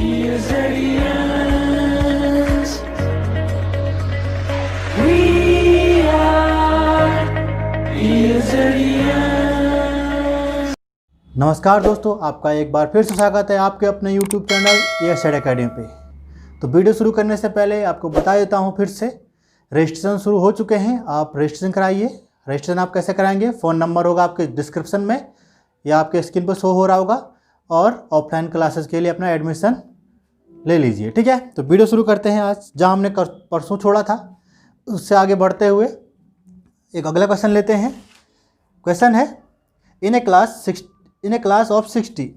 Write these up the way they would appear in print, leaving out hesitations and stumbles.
Years. We are Years. नमस्कार दोस्तों, आपका एक बार फिर से स्वागत है आपके अपने YouTube चैनल ESET अकेडमी पे। तो वीडियो शुरू करने से पहले आपको बता देता हूँ, फिर से रजिस्ट्रेशन शुरू हो चुके हैं। आप रजिस्ट्रेशन कराइए। रजिस्ट्रेशन आप कैसे कराएंगे? फ़ोन नंबर होगा आपके डिस्क्रिप्शन में या आपके स्क्रीन पर शो हो रहा होगा, और ऑफलाइन क्लासेस के लिए अपना एडमिशन ले लीजिए। ठीक है, तो वीडियो शुरू करते हैं। आज जहाँ हमने परसों छोड़ा था उससे आगे बढ़ते हुए एक अगला क्वेश्चन लेते हैं। क्वेश्चन है, इन ए class of 60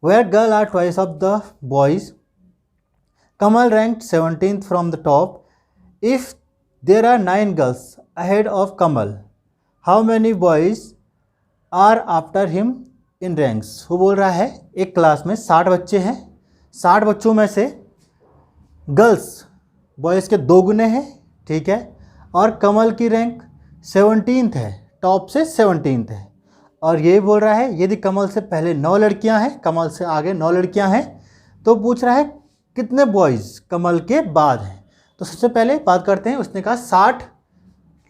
where girls are twice of the boys, Kamal ranked 17th from the top. If there are 9 girls ahead of Kamal, how many boys are after him in ranks? वो बोल रहा है एक class में 60 बच्चे हैं, 60 बच्चों में से गर्ल्स बॉयज़ के 2 गुने हैं, ठीक है, और कमल की रैंक 17th है, टॉप से 17th है। और ये बोल रहा है यदि कमल से पहले 9 लड़कियां हैं, कमल से आगे 9 लड़कियां हैं, तो पूछ रहा है कितने बॉयज़ कमल के बाद हैं। तो सबसे पहले बात करते हैं, उसने कहा 60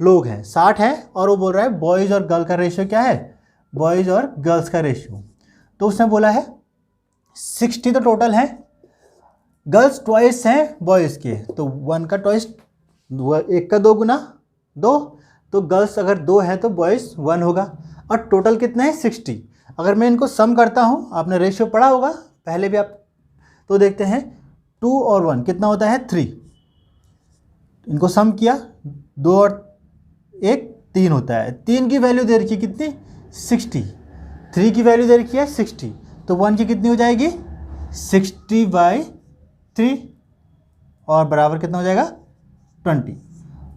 लोग हैं, 60 हैं, और वो बोल रहा है बॉयज़ और गर्ल का रेशियो क्या है, बॉयज़ और गर्ल्स का रेशियो। तो उसने बोला है 60 तो टोटल हैं, गर्ल्स ट्वाइस हैं बॉयज़ के, तो 1 का ट्वाइस, 1 का 2 गुना 2, तो गर्ल्स अगर 2 हैं तो बॉयज़ 1 होगा, और टोटल कितने हैं 60। अगर मैं इनको सम करता हूँ, आपने रेशियो पढ़ा होगा पहले भी आप, तो देखते हैं 2 और 1 कितना होता है 3। इनको सम किया, 2 और 1 3 होता है, 3 की वैल्यू दे रखी है कितनी 60, 3 की वैल्यू दे रखी है 60, तो 1 की कितनी हो जाएगी 60/3, और बराबर कितना हो जाएगा 20।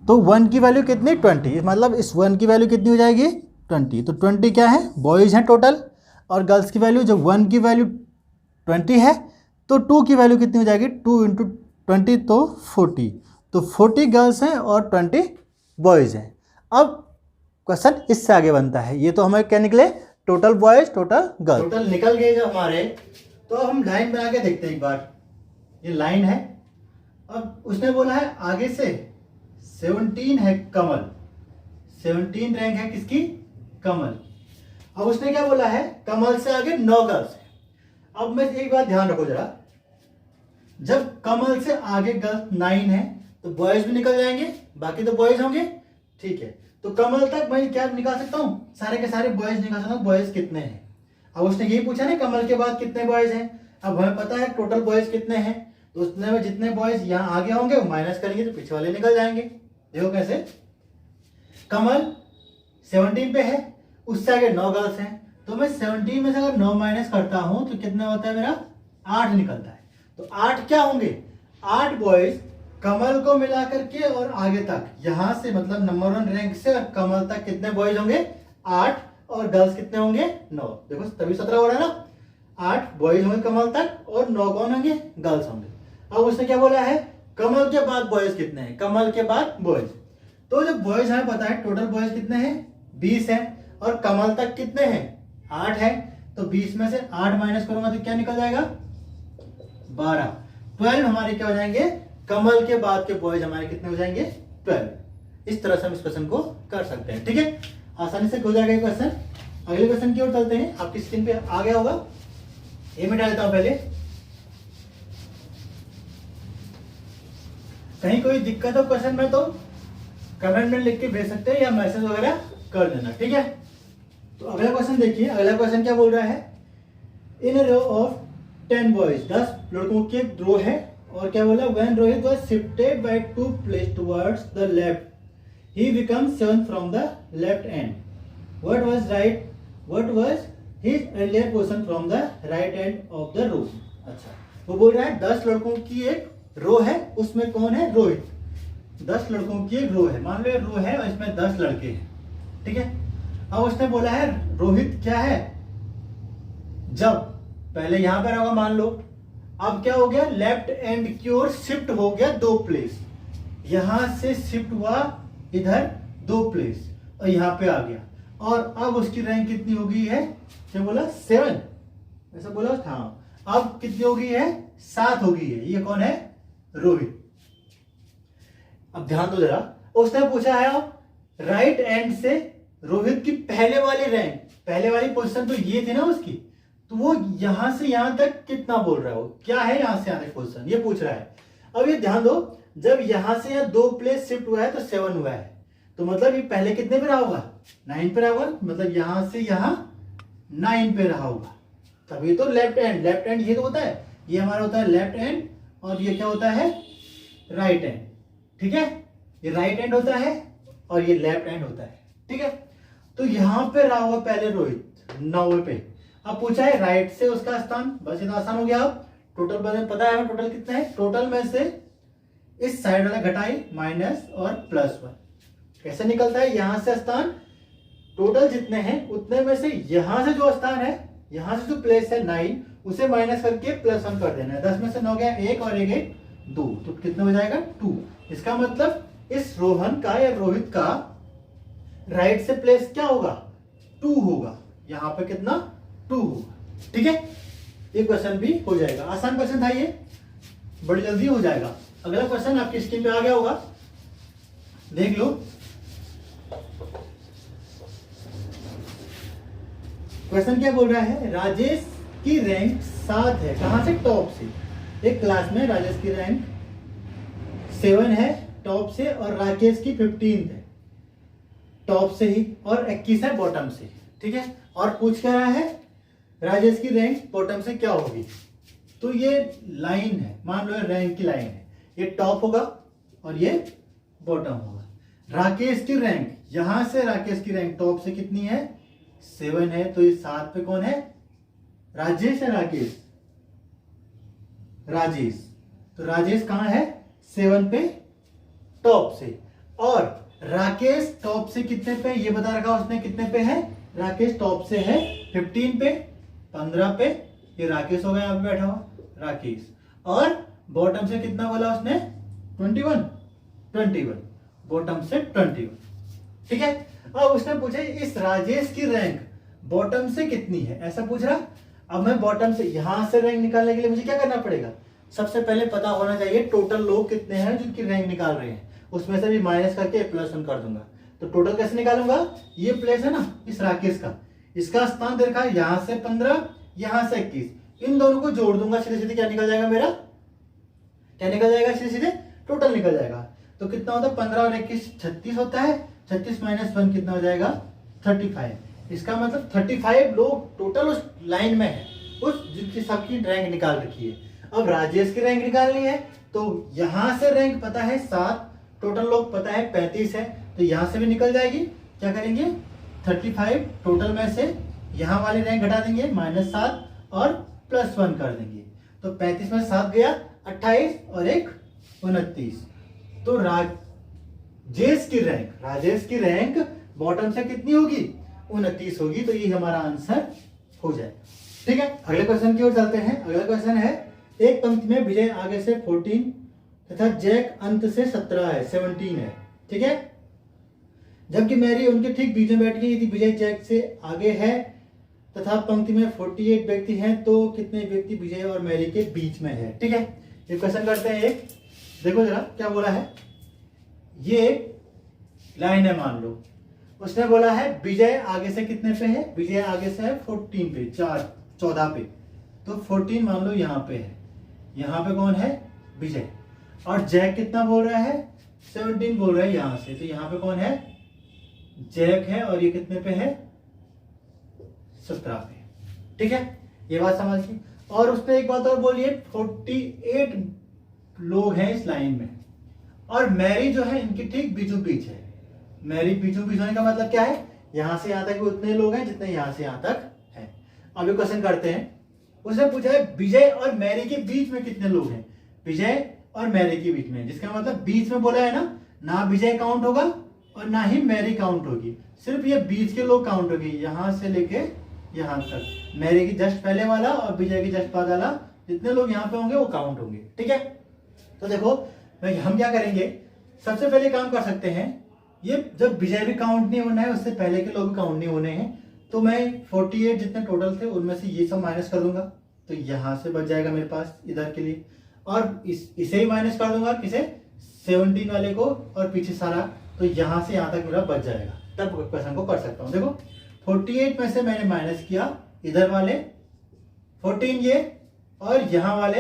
तो 1 की वैल्यू कितनी 20, मतलब इस 1 की वैल्यू कितनी हो जाएगी 20। तो 20 क्या है, बॉयज़ हैं टोटल, और गर्ल्स की वैल्यू, जब 1 की वैल्यू 20 है तो 2 की वैल्यू कितनी हो जाएगी, 2 × 20 तो 40, तो 40 गर्ल्स हैं और 20 बॉयज़ हैं। अब क्वेश्चन इससे आगे बनता है, ये तो हमें क्या निकले, total boys total girls, total निकल गए जब हमारे, तो हम लाइन बना के देखते हैं एक बार। ये लाइन है, अब उसने बोला है आगे से 17 है कमल, 17 रैंक है किसकी, कमल। अब उसने क्या बोला है, कमल से आगे 9 गर्ल्स है। अब मैं एक बात ध्यान रखो जरा, जब कमल से आगे गर्ल्स 9 है तो बॉयज भी निकल जाएंगे, बाकी तो बॉयज होंगे, ठीक है। तो कमल तक मैं क्या निकाल सकता हूँ, सारे के सारे बॉयज निकाल सकता हूँ, बॉयज कितने हैं। अब उसने यही पूछा ना कमल के बाद कितने बॉयज हैं, अब हमें पता है टोटल बॉयज कितने हैं, तो उसने में जितने बॉयज यहाँ आगे होंगे वो माइनस करेंगे तो पीछे वाले निकल जाएंगे। देखो कैसे, कमल 17 पे है, उससे आगे 9 गर्ल्स हैं, तो मैं 17 में से अगर 9 माइनस करता हूं तो कितना होता है, मेरा 8 निकलता है। तो 8 क्या होंगे, 8 बॉयज कमल को मिला करके और आगे तक, यहां से मतलब नंबर 1 रैंक से और कमल तक कितने बॉयज होंगे 8, और गर्ल्स कितने होंगे 9। देखो तभी 17 हो रहा है ना, 8 बॉयज होंगे कमल तक और 9 कौन होंगे, गर्ल्स होंगे। अब उसने क्या बोला है, कमल के बाद बॉयज कितने हैं, कमल के बाद बॉयज, तो जब बॉयज हमें पता है टोटल बॉयज कितने हैं 20 हैं, और कमल तक कितने हैं 8 है, तो 20 में से 8 माइनस करूंगा तो क्या निकल जाएगा 12, 12 हमारे क्या हो जाएंगे, कमल के बाद के बॉयज हमारे कितने हो जाएंगे 12। इस तरह से हम इस क्वेश्चन को कर सकते हैं, ठीक है, आसानी से हो जाएगा ये क्वेश्चन। अगले क्वेश्चन की ओर चलते हैं, आपकी स्क्रीन पे आ गया होगा, ये मिटा लेता हूं पहले, कहीं कोई दिक्कत हो क्वेश्चन में तो कमेंट में लिख के भेज सकते हैं या मैसेज वगैरह कर देना, ठीक है। तो अगला क्वेश्चन देखिए, अगला क्वेश्चन क्या बोल रहा है, इन रो ऑफ 10 बॉयज, 10 लड़कों की एक रो है, और क्या बोला, when Rohit was shifted by 2 place towards the left, he becomes 7th from the left end, what was his earlier position from the right end of the row. अच्छा, वो बोल रहा है 10 लड़कों की एक रो है, उसमें कौन है, रोहित। 10 लड़कों की एक रो है, मान लो रो है और इसमें 10 लड़के हैं, ठीक है। अब उसने बोला है रोहित क्या है, जब पहले यहां पर होगा मान लो, अब क्या हो गया, लेफ्ट एंड की ओर शिफ्ट हो गया 2 प्लेस, यहां से शिफ्ट हुआ इधर 2 प्लेस और यहां पे आ गया, और अब उसकी रैंक कितनी हो गई है, क्या बोला 7, ऐसा बोला था। अब कितनी हो गई है, 7 हो गई है। ये कौन है, रोहित। अब ध्यान दो जरा, उसने पूछा है अब राइट एंड से रोहित की पहले वाली रैंक, पहले वाली पोजीशन तो ये थी ना उसकी, तो वो यहां से यहां तक कितना बोल रहा है, वो क्या है यहां से यहां तक पोजीशन, ये पूछ रहा है। अब ये ध्यान दो, जब यहां से यहां 2 प्लेस शिफ्ट हुआ है तो 7 हुआ है, तो मतलब ये पहले कितने पे रहा होगा, 9 पे रहा होगा, मतलब यहां से यहां 9 पे रहा होगा। तभी तो लेफ्ट हैंड ये तो होता है, ये हमारा होता है लेफ्ट हैंड, और ये क्या होता है, राइट हैंड। ठीक है, ये राइट हैंड होता है और ये लेफ्ट हैंड होता है। ठीक है, तो यहां पे रहा हुआ पहले रोहित 9 पे। अब पूछा है राइट से उसका स्थान, बस इतना आसान हो गया। अब टोटल पता है हमें टोटल कितना है, टोटल में से इस साइड वाला घटाई माइनस और +1 कैसे निकलता है, यहां से स्थान टोटल जितने हैं उतने में से यहां से जो स्थान है, यहां से जो प्लेस है 9 उसे माइनस करके +1 कर देना है। 10 में से 9 गया 1 और 1 2, तो कितना हो जाएगा 2। इसका मतलब इस रोहन का या रोहित का राइट से प्लेस क्या होगा, 2 होगा। यहां पे कितना 2 होगा। ठीक है, ये क्वेश्चन भी हो जाएगा। आसान क्वेश्चन था ये, बड़ी जल्दी हो जाएगा। अगला क्वेश्चन आपकी स्क्रीन पे आ गया होगा, देख लो। क्वेश्चन क्या बोल रहा है, राजेश की रैंक 7 है, कहां से, टॉप से। एक क्लास में राजेश की रैंक 7 है टॉप से, और राकेश की 15 है टॉप से ही, और 21 है बॉटम से। ठीक है, और पूछ क्या रहा है, राजेश की रैंक बॉटम से क्या होगी। तो ये लाइन है, मान लो रैंक की लाइन है, ये टॉप होगा और ये बॉटम होगा। राकेश की रैंक, यहां से राकेश की रैंक टॉप से कितनी है, 7 है, तो ये 7 पे कौन है, राजेश है, राकेश, राजेश। तो राजेश कहां है, 7 पे टॉप से, और राकेश टॉप से कितने पे, ये बता रखा उसने कितने पे है, राकेश टॉप से है 15 पे, 15 पे, ये राकेश हो गया यहां पे बैठा हुआ राकेश, और बॉटम से कितना बोला उसने 21 बॉटम से 21। ठीक है, अब उसने पूछा इस राजेश की रैंक बॉटम से कितनी है, ऐसा पूछ रहा। अब मैं बॉटम से, यहां से रैंक निकालने के लिए मुझे क्या करना पड़ेगा, सबसे पहले पता होना चाहिए टोटल लोग कितने हैं जिनकी रैंक निकाल रहे हैं, उसमें से भी माइनस करके +1 कर दूंगा। तो टोटल कैसे निकालूंगा, ये प्लेस है ना इस राकेश का, इसका स्थान दे रखा है यहां से 15, यहां से 21, इन दोनों को जोड़ दूंगा, सीधे सीधे क्या निकल जाएगा मेरा, क्या निकल जाएगा, सीधे सीधे टोटल निकल जाएगा। तो कितना होता है, 15 और 21 36 होता है, 36 - 1 कितना हो जाएगा 35। इसका मतलब 35 लोग टोटल उस लाइन में है, उस जिनकी सबकी रैंक निकाल रखी है। अब राजेश की रैंक निकालनी है, तो यहां से रैंक पता है 7, टोटल लोग पता है 35 है, तो यहां से भी निकल जाएगी। क्या करेंगे, 35 टोटल में से यहां वाली रैंक घटा देंगे -7 और +1 कर देंगे, तो 35 में 7 गया 28 और 1 29। तो राजेश की रैंक बॉटम से कितनी होगी, 29 होगी। तो ये हमारा आंसर हो जाए। ठीक है, अगले क्वेश्चन की ओर चलते हैं। अगला क्वेश्चन है, एक पंक्ति में विजय आगे से 14 तथा जैक अंत से 17 है, 17 है। ठीक है, जबकि मैरी उनके ठीक बीच में बैठ गई। यदि विजय जैक से आगे है तथा पंक्ति में 48 व्यक्ति हैं, तो कितने व्यक्ति विजय और मैरी के बीच में है। ठीक है, ये क्वेश्चन करते हैं। एक देखो जरा क्या बोला है, ये लाइन है, मान लो उसने बोला है विजय आगे से कितने पे है, विजय आगे से है 14 पे, 14 पे, तो 14 मान लो यहाँ पे है, यहाँ पे कौन है, विजय, और जैक कितना बोल रहा है 17 बोल रहा है यहां से, तो यहाँ पे कौन है, जैक है, और ये कितने पे है 17 पे। ठीक है, ये बात समझिए। और उसने एक बात और बोली है, 48 लोग हैं इस लाइन में, और मैरी जो है इनकी ठीक बीचों बीच है। मैरी बीचों बीच होने का मतलब क्या है, यहां से यहां तक उतने लोग हैं जितने यहां से यहां तक है। अब ये क्वेश्चन करते हैं। उसने पूछा है विजय और मैरी के बीच में कितने लोग हैं, विजय और मैरी के बीच में, जिसका मतलब बीच में बोला है ना विजय काउंट होगा और ना ही मैरी काउंट होगी, सिर्फ ये बीच के लोग काउंट होगी, यहां से लेके यहां तक। मैरी की जस्ट पहले वाला और विजय की जस्ट बाद वाला, जितने लोग यहाँ पे होंगे वो काउंट होंगे। ठीक है, तो देखो हम क्या करेंगे, सबसे पहले काम कर सकते हैं, ये जब विजय भी काउंट नहीं होना है, उससे पहले के लोग भी काउंट नहीं होने हैं, तो मैं 48 जितने टोटल थे उनमें से ये सब माइनस कर दूंगा। तो यहाँ से बच जाएगा मेरे पास इधर के लिए, और इसे ही माइनस कर दूंगा किसे 17 वाले को, और पीछे सारा, तो यहाँ से यहाँ तक मेरा बच जाएगा। तब क्वेश्चन को कर सकता हूँ। देखो 48 में से मैंने माइनस किया इधर वाले 14 ये, और यहाँ वाले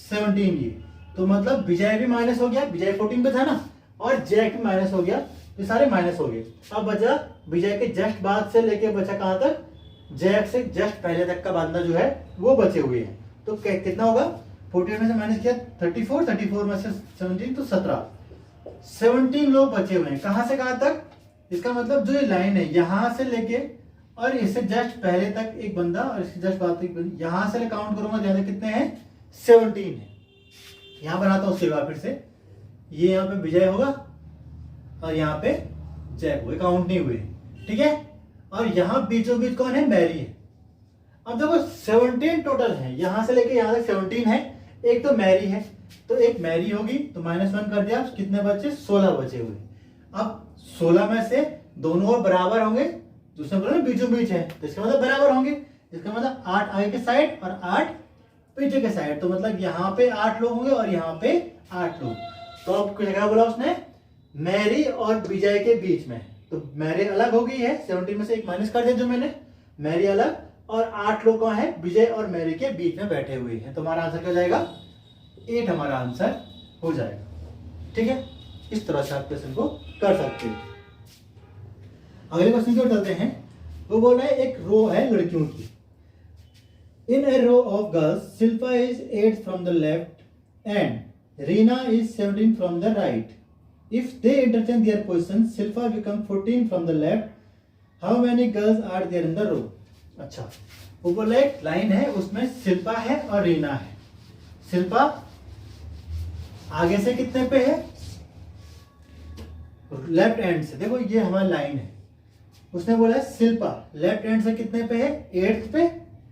17 ये, तो मतलब विजय भी माइनस हो गया, विजय 14 पे था ना, और जैक भी माइनस हो गया, तो सारे माइनस हो गए। अब बचा विजय के जस्ट बाद से लेके बचा कहाँ तक, जैक से जस्ट पहले तक का बंदा जो है वो बचे हुए हैं। तो कितना होगा, 48 में से माइनस किया 34, 34 में से 17 तो 17, 17 लोग बचे हुए हैं। कहाँ से कहाँ तक, इसका मतलब जो ये लाइन है यहाँ से लेके और इससे जस्ट पहले तक एक बंदा, और इसके जस्ट बाद तक यहाँ से काउंट करूंगा ज्यादा कितने हैं, 17 है। यहाँ बनाता हूँ सिवा फिर से, ये यहाँ पे विजय होगा और यहाँ पे जैक हुए, काउंट नहीं हुए, ठीक है। और यहाँ बीचों बीच कौन है, मैरी है। अब देखो 17 टोटल है, यहाँ से लेके यहाँ तक 17 है, एक तो मैरी है, तो एक मैरी होगी, तो -1 कर दिया, कितने बचे, 16 बचे हुए। अब 16 में से दोनों और बराबर होंगे, दूसरे बोला ना बीचों बीच है, तो इसका मतलब बराबर होंगे, इसका मतलब 8 आगे के साइड और 8 पीछे के साइड, तो मतलब यहाँ पे 8 लोग होंगे और यहाँ पे 8 लोग। तो अब क्या बोला उसने, मैरी और विजय के बीच में, तो मैरी अलग हो गई है, 17 में से एक माइनस कर दिया जो मैंने, मैरी अलग, और 8 लोग कहाँ है, विजय और मैरी के बीच में बैठे हुए हैं। तो हमारा आंसर क्या हो जाएगा, 8 हमारा आंसर हो जाएगा, ठीक है। इस तरह से आप क्वेश्चन को कर सकते हैं। अगले क्वेश्चन की ओर चलते हैं। वो बोल रहा है एक रो है लड़कियों की, in a row of girls Shilpa is 8 from the left and Reena is 17 from the right. If they interchange their position Shilpa become 14 from the left, how many girls are there in the row. अच्छा, वो बोल रहा है एक line है, उसमें शिल्पा है और रीना है। शिल्पा आगे से कितने पे है, लेफ्ट एंड से, देखो ये हमारी लाइन है, उसने बोला है शिल्पा लेफ्ट हैंड से कितने पे है, 8th पे,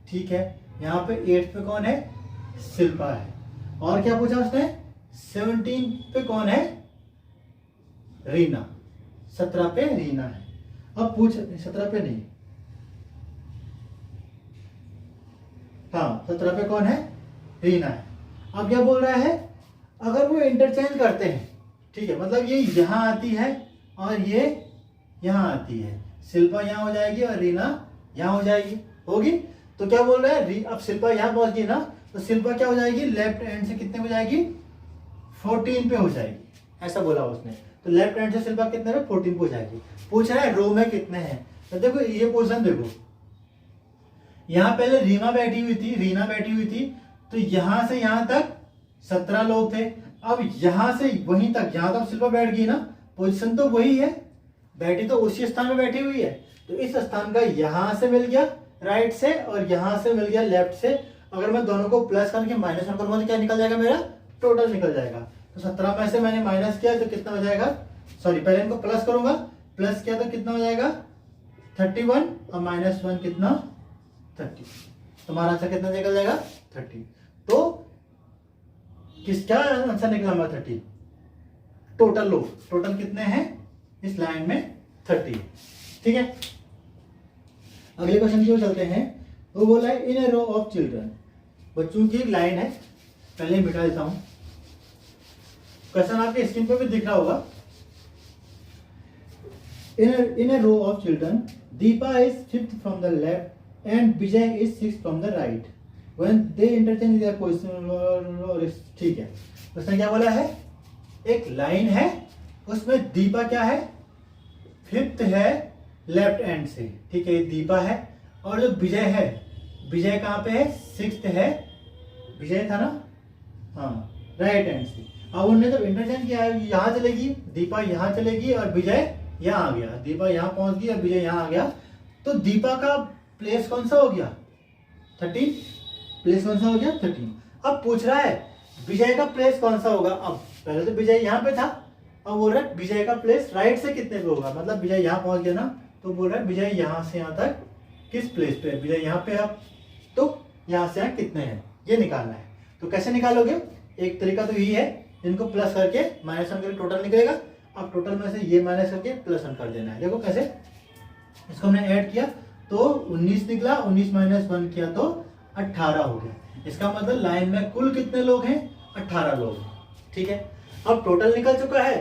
ठीक है। यहाँ पे 8th पे कौन है, शिल्पा है। और क्या पूछा उसने, 17 पे कौन है, रीना, 17 पे रीना है। अब पूछ, 17 पे नहीं, हाँ 17 पे कौन है, रीना है। अब क्या बोल रहा है, अगर वो इंटरचेंज करते हैं, ठीक है, मतलब ये यहाँ आती है और ये यहाँ आती है, शिल्पा यहाँ हो जाएगी और रीना यहाँ हो जाएगी, होगी। तो क्या बोल रहा है, अब शिल्पा यहाँ पहुंच गई ना, तो शिल्पा क्या हो जाएगी, लेफ्ट हैंड से कितने हो जाएगी, 14 पे हो जाएगी, ऐसा बोला उसने। तो लेफ्ट हैंड से शिल्पा कितने पे, 14 पे हो जाएगी। पूछ रहा है रो में कितने हैं, तो देखो ये पोजीशन देखो, यहाँ पहले रीना बैठी हुई थी, तो यहाँ से यहाँ तक 17 लोग थे। अब यहाँ से वहीं तक, यहाँ तक शिल्पा बैठ गई ना, पोजीशन तो वही है, बैठी तो उसी स्थान में बैठी हुई है, तो इस स्थान का यहाँ से मिल गया राइट से और यहाँ से मिल गया लेफ्ट से। अगर मैं दोनों को प्लस करके -1 करूंगा तो क्या निकल जाएगा, मेरा टोटल निकल जाएगा। तो 17 में से मैंने माइनस किया तो कितना हो जाएगा, सॉरी पहले इनको प्लस करूंगा, प्लस किया तो कितना हो जाएगा 31 और -1 कितना 30, तुम्हारा आंसर कितना निकल जाएगा 30। तो किसका आंसर निकला हमारा 30, टोटल लोग, टोटल कितने हैं इस लाइन में 30, ठीक है। अगले क्वेश्चन की ओर चलते हैं। वो बोला है इन ए रो ऑफ चिल्ड्रन, बच्चों की लाइन है, पहले मिटा देता हूं, क्वेश्चन आपके स्क्रीन पर भी दिख रहा होगा। In a row of children Deepa is 5th from the left and Vijay is 6th from the right, when they interchange their position, ठीक है। उसने क्या बोला है, एक लाइन है, उसमें दीपा क्या है, 5th है लेफ्ट हैंड से, ठीक है, ये दीपा है। और जो विजय है, विजय कहाँ पे है, 6th है, विजय था ना, हाँ राइट हैंड से। अब उन्होंने जब इंटरचेंज किया है, यहाँ चलेगी दीपा, यहाँ चलेगी और विजय यहाँ आ गया, दीपा यहाँ पहुंच गई और विजय यहाँ आ गया, तो दीपा का प्लेस कौन सा हो गया 13, प्लेस कौन सा हो गया 13। अब पूछ रहा है विजय का प्लेस कौन सा होगा, अब पहले तो विजय यहाँ पे था, अब बोल रहा है विजय का प्लेस राइट से कितने पे होगा, मतलब विजय यहाँ पहुंच गया ना, तो बोल रहा है विजय यहाँ से यहाँ तक किस प्लेस पे है, विजय यहाँ पे है, तो यहाँ से यहाँ कितने हैं ये निकालना है। तो कैसे निकालोगे, एक तरीका तो यही है, इनको प्लस करके -1 करके टोटल निकलेगा। अब टोटल में से ये माइनस करके +1 कर देना है। देखो कैसे, इसको हमने ऐड किया तो 19 निकला, 19 - 1 किया तो 18 हो गया। इसका मतलब लाइन में कुल कितने लोग हैं? 18 लोग। ठीक है, अब टोटल निकल चुका है।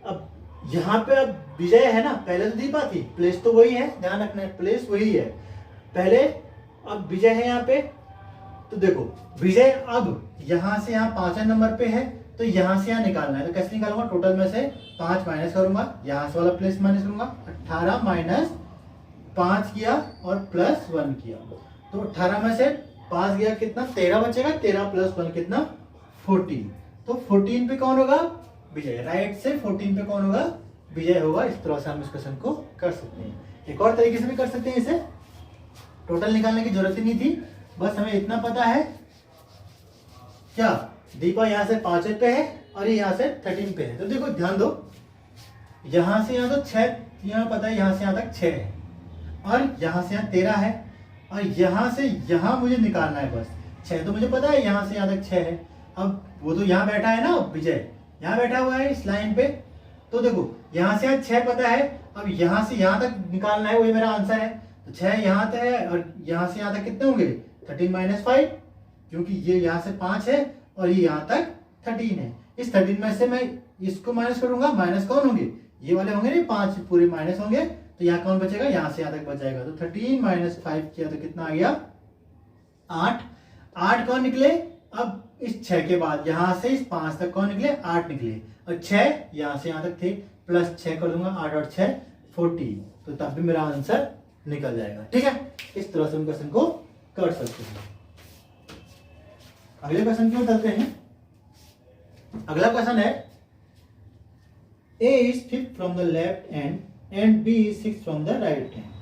अब यहाँ पे अब विजय है ना, पहले तो दीपा थी, प्लेस तो वही है, ध्यान रखना है, प्लेस वही है पहले। अब विजय है यहाँ पे, तो देखो विजय अब यहाँ से यहाँ 5वें नंबर पे है, तो यहाँ से यहाँ निकालना है। तो कैसे निकालूंगा? टोटल में से 5 माइनस करूंगा, यहाँ से वाला प्लेस माइनस करूंगा, 18 माइनस 5 किया और प्लस 1 किया, तो 18 में से 5 गया कितना? 13 बचेगा, 13 प्लस 1 कितना? 14। तो 14 पे कौन होगा? विजय। राइट से 14 पे कौन होगा? विजय होगा। इस तरह से हम इस क्वेश्चन को कर सकते हैं। एक और तरीके से भी कर सकते हैं इसे, टोटल निकालने की जरूरत ही नहीं थी, बस हमें इतना पता है क्या, दीपा यहाँ से 5 पे है और ये यहाँ से 13 पे है। तो देखो ध्यान दो, यहाँ से यहाँ तो 6, यहाँ पता है यहाँ से यहाँ तक 6 है, और यहाँ से यहाँ 13 है, और यहाँ से यहाँ मुझे निकालना है बस 6। तो मुझे पता है यहाँ से यहाँ तक 6 है। अब वो तो यहाँ बैठा है ना विजय, यहाँ बैठा हुआ है इस लाइन पे, तो देखो यहाँ से यहाँ 6 पता है, अब यहाँ से यहाँ तक निकालना है, वही मेरा आंसर है। तो 6 यहाँ तक है और यहाँ से यहाँ तक कितने होंगे? 13 माइनस 5, क्योंकि ये यहाँ से 5 है और ये यहाँ तक 13 है। इस 13 में से मैं इसको माइनस करूंगा, माइनस कौन होंगे? ये वाले होंगे नहीं, 5 पूरे माइनस होंगे, तो यहाँ कौन बचेगा? यहाँ से यहाँ तक बच जाएगा। तो 13 माइनस 5 किया तो कितना आ गया? 8। 8 कौन निकले? अब इस 6 के बाद यहाँ से इस 5 तक कौन निकले? 8 निकले, और 6 यहाँ से यहाँ तक थे, प्लस 6 कर दूंगा, 8 और 6 14, तो तब भी मेरा आंसर निकल जाएगा। ठीक है, इस तरह से हम क्वेश्चन को कर सकते हैं। अगले क्वेश्चन की ओर चलते हैं। अगला क्वेश्चन है, A is 5th from the left end and B is 6th from the right end।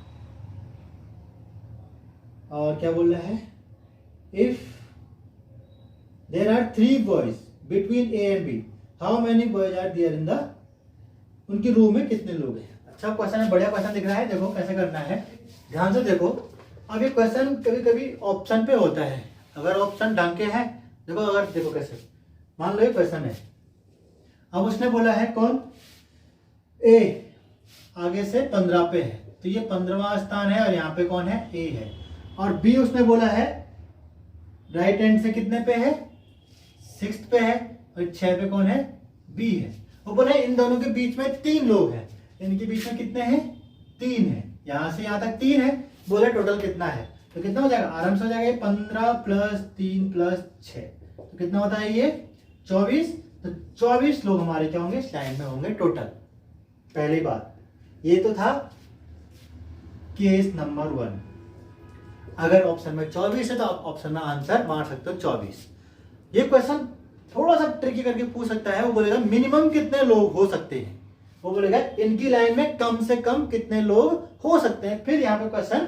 और क्या बोल रहा है? If there are 3 boys between A and B, how many boys are there in the, उनकी room में कितने लोग हैं? अच्छा क्वेश्चन है, बढ़िया क्वेश्चन दिख रहा है। देखो कैसे करना है, ध्यान से देखो। अब ये क्वेश्चन कभी कभी ऑप्शन पे होता है, अगर ऑप्शन ढंग के हैं, देखो अगर देखो कैसे, मान लो ये क्वेश्चन है, अब उसने बोला है कौन? ए आगे से 15 पे है, तो ये 15वां स्थान है और यहाँ पे कौन है? ए है। और बी उसने बोला है राइट हैंड से कितने पे है? 6th पे है, और 6 पे कौन है? बी है। वो बोला इन दोनों के बीच में 3 लोग हैं, इनके बीच में कितने हैं? 3 है, यहाँ से यहाँ तक 3 है। बोला टोटल कितना है, तो कितना हो जाएगा? आराम से हो जाएगा 15 प्लस 3 प्लस 6, तो कितना होता है ये? 24। तो 24 लोग हमारे क्या होंगे? इस लाइन में होंगे टोटल। पहली बात ये तो था केस नंबर 1। अगर ऑप्शन में 24 है तो आप ऑप्शन में आंसर मार सकते हो 24। ये क्वेश्चन थोड़ा सा ट्रिकी करके पूछ सकता है। वो बोलेगा मिनिमम कितने लोग हो सकते हैं, वो बोलेगा इनकी लाइन में कम से कम कितने लोग हो सकते हैं, फिर यहाँ पे क्वेश्चन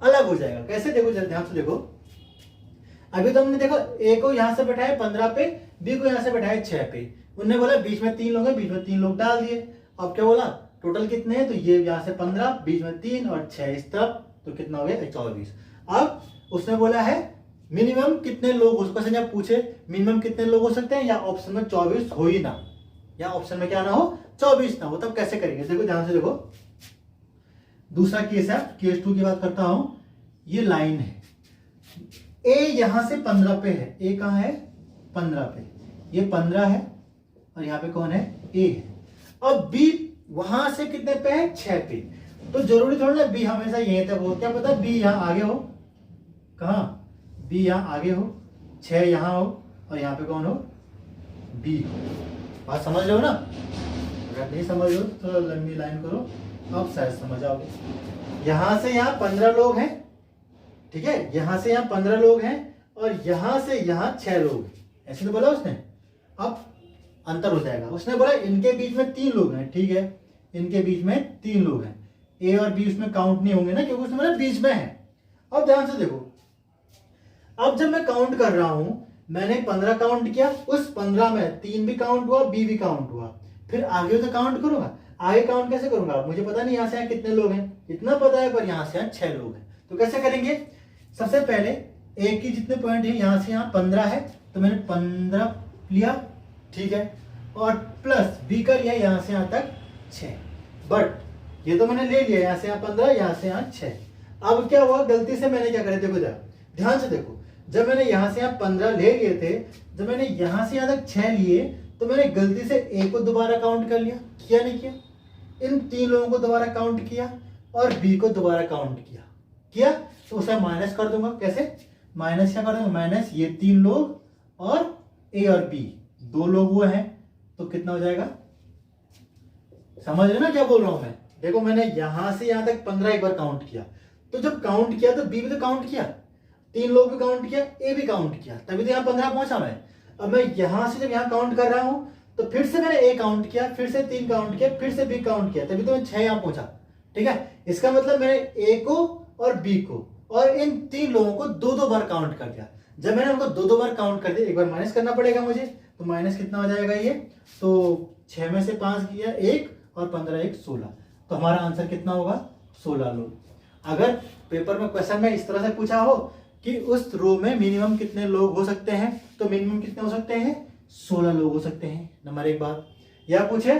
अलग हो जाएगा। कैसे? देखो जरा ध्यान से देखो। अभी तो हमने देखो ए को यहाँ से बैठाया 15 पे, बी को यहाँ से बैठाया 6 पे। उनने बोला बीच में 3 लोग हैं, बीच में 3 लोग डाल दिए। अब क्या बोला? टोटल कितने हैं? तो ये यहाँ से 15, बीच में 3 और 6 इस तरफ, तो कितना हो गया? 24। अब उसने बोला है मिनिमम कितने लोग, उसको से जब पूछे मिनिमम कितने लोग हो सकते हैं, या ऑप्शन में 24 हो ही ना, या ऑप्शन में क्या ना हो? 24 ना हो, तब कैसे करेंगे? देखो ध्यान से देखो। दूसरा केस है, केस 2 की बात करता हूं। ये लाइन है, ए यहां से 15 पे है, ए कहां है? 15 पे, ये 15 है और यहाँ पे कौन है? ए है। अब बी वहां से कितने पे है? 6 पे। तो जरूरी थोड़ा ना बी हमेशा यहीं तक हो, क्या पता बी यहाँ आगे हो। कहा? बी यहाँ आगे हो, 6 यहाँ हो, और यहाँ पे कौन हो? बी हो। बात समझ लो ना? अगर नहीं समझ लो तो लंबी लाइन करो, अब शायद समझ आओगे। यहां से यहाँ 15 लोग हैं, ठीक है, यहां से यहाँ 15 लोग हैं, और यहां से यहाँ 6 लोग, ऐसे तो बोला उसने। अब अंतर हो जाएगा। उसने बोला इनके बीच में 3 लोग हैं, ठीक है, इनके बीच में 3 लोग हैं। ए और बी उसमें काउंट नहीं होंगे ना, क्योंकि उसने बोला बीच में है। अब ध्यान से देखो, अब जब मैं काउंट कर रहा हूं, मैंने 15 काउंट किया, उस 15 में 3 भी काउंट हुआ, बी भी काउंट हुआ, फिर आगे तो काउंट करूंगा। आगे काउंट कैसे करूंगा? मुझे पता नहीं यहाँ से यहाँ कितने लोग हैं, इतना पता है, पर यहाँ से यहाँ 6 लोग हैं। तो कैसे करेंगे? सबसे पहले ए की जितने पॉइंट है, यहाँ से यहाँ 15 है, तो मैंने 15 लिया, ठीक है, और प्लस बी का लिया यहाँ से यहाँ तक 6। बट ये तो मैंने ले लिया, यहाँ से यहाँ 15, यहाँ से यहाँ 6। अब क्या हुआ? गलती से मैंने क्या करा? देखो जरा ध्यान से देखो, जब मैंने यहाँ से यहाँ 15 ले लिए थे, जब मैंने यहाँ से यहाँ तक 6 लिए, तो मैंने गलती से ए को दोबारा काउंट कर लिया, किया नहीं किया? इन 3 लोगों को दोबारा काउंट किया और बी को दोबारा काउंट किया तो उसे माइनस कर दूंगा। कैसे माइनस? क्या कर दूंगा? माइनस ये 3 लोग और ए और बी 2 लोग हुए हैं, तो कितना हो जाएगा? समझ रहे ना क्या बोल रहा हूं मैं? देखो मैंने यहां से यहां तक 15 एक बार काउंट किया, तो जब काउंट किया तो बी भी तो काउंट किया, 3 लोग भी काउंट किया, ए भी काउंट किया, तभी तो यहाँ 15 पहुंचा मैं। अब मैं यहां से जब यहाँ काउंट कर रहा हूं तो फिर से मैंने ए काउंट किया, फिर से 3 काउंट किया, फिर से बी काउंट किया, तभी तो मैं 6 यहाँ पहुंचा। ठीक है, इसका मतलब मैंने ए को और बी को और इन 3 लोगों को 2-2 बार काउंट कर दिया। जब मैंने उनको 2-2 बार काउंट कर दिया, एक बार माइनस करना पड़ेगा मुझे, तो माइनस कितना हो जाएगा ये? तो 6 में से 5 किया 1 और 15 1 16, तो हमारा आंसर कितना होगा? 16 लोग। अगर पेपर में क्वेश्चन में इस तरह से पूछा हो कि उस रो में मिनिमम कितने लोग हो सकते हैं, तो मिनिमम कितने हो सकते हैं? 16 लोग हो सकते हैं, नंबर 1 बात। या पूछे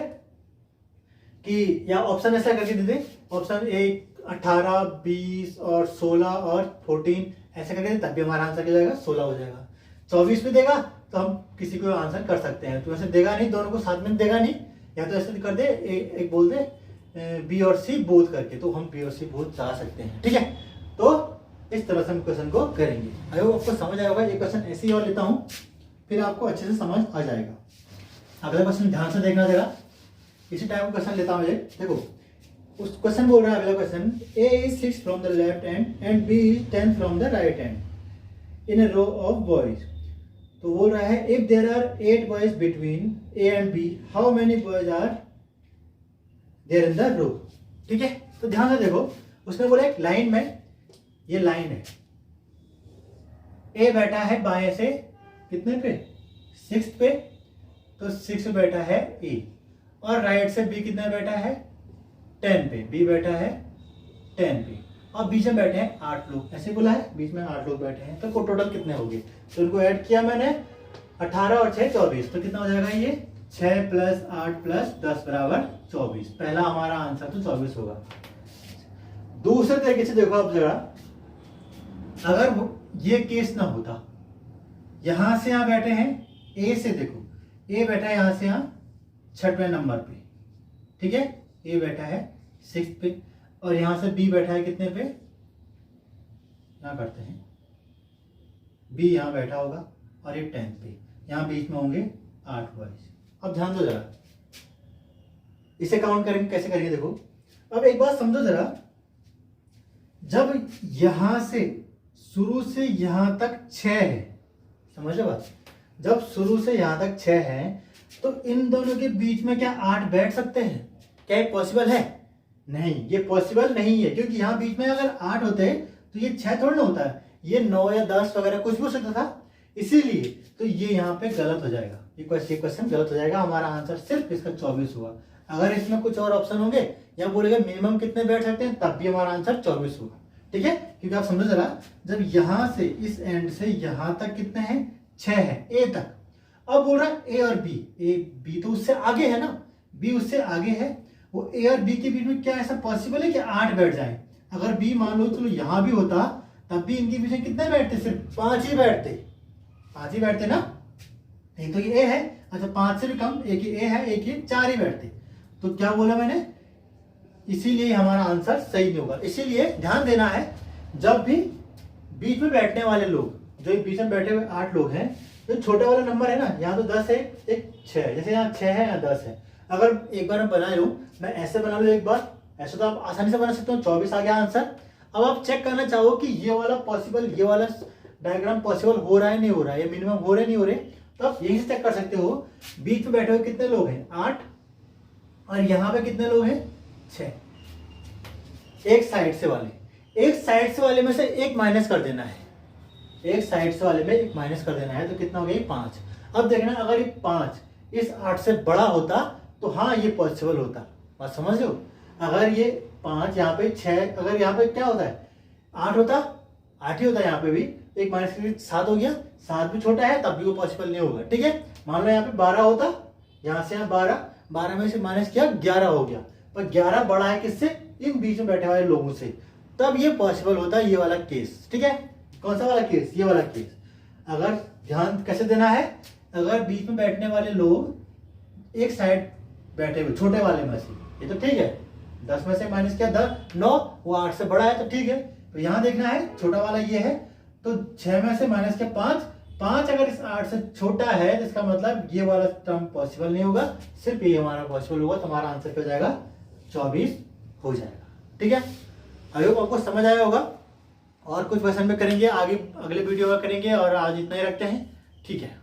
कि या ऑप्शन ऐसा करके दे दे, ऑप्शन 1 18 20 और 16 और 14 ऐसे करके, तब भी हमारा आंसर क्या जाएगा? 16 हो जाएगा। 24 भी देगा तो हम किसी को आंसर कर सकते हैं, तो ऐसे देगा नहीं, दोनों को साथ में देगा नहीं, या तो ऐसे कर दे, एक बोल दे बी और सी बोथ करके, तो हम बी और सी बोथ जा सकते हैं। ठीक है, तो इस तरह से हम क्वेश्चन को करेंगे। आई होप आपको समझ आया होगा। ये क्वेश्चन ऐसे ही और लेता हूँ, फिर आपको अच्छे से समझ आ जाएगा। अगला क्वेश्चन ध्यान से देखना जरा, इसी टाइप का क्वेश्चन लेता हूँ। देखो उस क्वेश्चन बोल रहा है, अगला question, A is 6 from the left hand and B is 10 from the right hand in a row of boys. तो बोल रहा है if there are 8 boys between A and B, how many boys are there in the row. ठीक है, तो ध्यान से देखो, उसने बोला एक लाइन में, ये लाइन है, ए बैठा है बाएं से कितने पे? 6 पे, तो 6 पे बैठा है ए, और राइट से बी कितना बैठा है? 10 पे, बी बैठा है 10 पे, और बीच में बैठे हैं 8 लोग, ऐसे बोला है बीच में 8 लोग बैठे हैं, तो टोटल कितने हो गए? तो इनको ऐड किया मैंने, 18 और 6 24, तो कितना हो जाएगा ये? 6 + 8 + 10 = 24। पहला हमारा आंसर तो 24 होगा। दूसरे तरीके से देखो आप जरा, अगर ये केस ना होता, यहां से यहां बैठे हैं ए से, देखो ए बैठा है यहां से यहां 6वें नंबर पे, ठीक है, ए बैठा है 6 पे, और यहां से बी बैठा है कितने पे? यहां करते हैं, बी यहां बैठा होगा और ये 10 पे, यहां बीच में होंगे 8 बॉयज। अब ध्यान दो जरा, इसे काउंट करेंगे, कैसे करेंगे देखो। अब एक बात समझो जरा, जब यहां से शुरू से यहां तक 6 है, समझ लो बात, जब शुरू से यहां तक 6 है, तो इन दोनों के बीच में क्या 8 बैठ सकते हैं? क्या ये पॉसिबल है? नहीं, ये पॉसिबल नहीं है, क्योंकि यहां बीच में अगर 8 होते तो ये 6 थोड़ा ना होता है, ये 9 या 10 वगैरह कुछ भी हो सकता था, इसीलिए तो ये यहाँ पे गलत हो जाएगा, ये क्वेश्चन गलत हो जाएगा। हमारा आंसर सिर्फ इसका 24 हुआ। अगर इसमें कुछ और ऑप्शन होंगे या बोलेगा मिनिमम कितने बैठ सकते हैं, तब भी हमारा आंसर 24 होगा। ठीक है, क्योंकि आप समझो जरा, जब यहां से इस एंड से यहां तक कितने हैं? 6 है, ए तक। अब बोल रहा है ए और बी, ए बी तो उससे आगे है ना, बी उससे आगे है, वो ए और बी के बीच में क्या ऐसा पॉसिबल है कि 8 बैठ जाए? अगर बी मान लो चलो यहां भी होता, तब भी इनके बीच में कितने बैठते? सिर्फ 5 ही बैठते, 5 ही बैठते ना, एक तो ये ए है, अच्छा 5 से भी कम, एक ही ए है, एक ही 4 ही बैठते। तो क्या बोला मैंने, इसीलिए हमारा आंसर सही नहीं होगा। इसीलिए ध्यान देना है, जब भी बीच में बैठने वाले लोग, जो बीच में बैठे हुए 8 लोग हैं, जो छोटा वाला नंबर है ना, यहाँ तो 10 है, एक 6 है, जैसे यहाँ 6 है या 10 है, अगर एक बार मैं बना लूं, मैं ऐसे बना लूं एक बार, ऐसे तो आप आसानी से बना सकते हो, 24 आ गया आंसर। अब आप चेक करना चाहो कि ये वाला पॉसिबल, ये वाला डायग्राम पॉसिबल हो रहा है नहीं हो रहा है, या मिनिमम हो रहे नहीं हो रहे, तो आप यही से चेक कर सकते हो। बीच में बैठे हुए कितने लोग हैं? 8, और यहाँ पे कितने लोग हैं? 6। एक साइड से वाले में से एक माइनस कर देना है, एक साइड से वाले में एक माइनस कर देना है, तो कितना हो गया? 5। अब देखना, अगर ये 5 इस 8 से बड़ा होता तो हाँ ये पॉसिबल होता, बात समझ लो। अगर ये 5 यहाँ पे 6, अगर यहाँ पे क्या होता है 8 होता, 8 ही होता है, यहाँ पे भी एक माइनस करके 7 हो गया, 7 भी छोटा है, तब भी वो पॉसिबल नहीं होगा। ठीक है, मान लो यहाँ पे 12 होता, यहाँ से यहाँ 12 में से माइनस किया 11 हो गया, पर 11 बड़ा है किससे? इन बीच में बैठे वाले लोगों से, तब ये पॉसिबल होता है, ये वाला केस। ठीक है, कौन सा वाला केस, ये वाला केस। अगर ध्यान कैसे देना है, अगर बीच में बैठने वाले लोग एक साइड बैठे हुए छोटे वाले में से, ये तो ठीक है, 10 में से माइनस क्या 10 9, वो 8 से बड़ा है तो ठीक है। तो यहाँ देखना है छोटा वाला ये है, तो 6 में से माइनस क्या 5, 5 अगर इस 8 से छोटा है तो इसका मतलब ये वाला टर्म पॉसिबल नहीं होगा, सिर्फ ये हमारा पॉसिबल होगा। तो हमारा आंसर क्या हो जाएगा, 24 हो जाएगा। ठीक है, आई होप आपको समझ आया होगा। और कुछ क्वेश्चन में करेंगे आगे, अगले वीडियो में करेंगे, और आज इतना ही रखते हैं। ठीक है।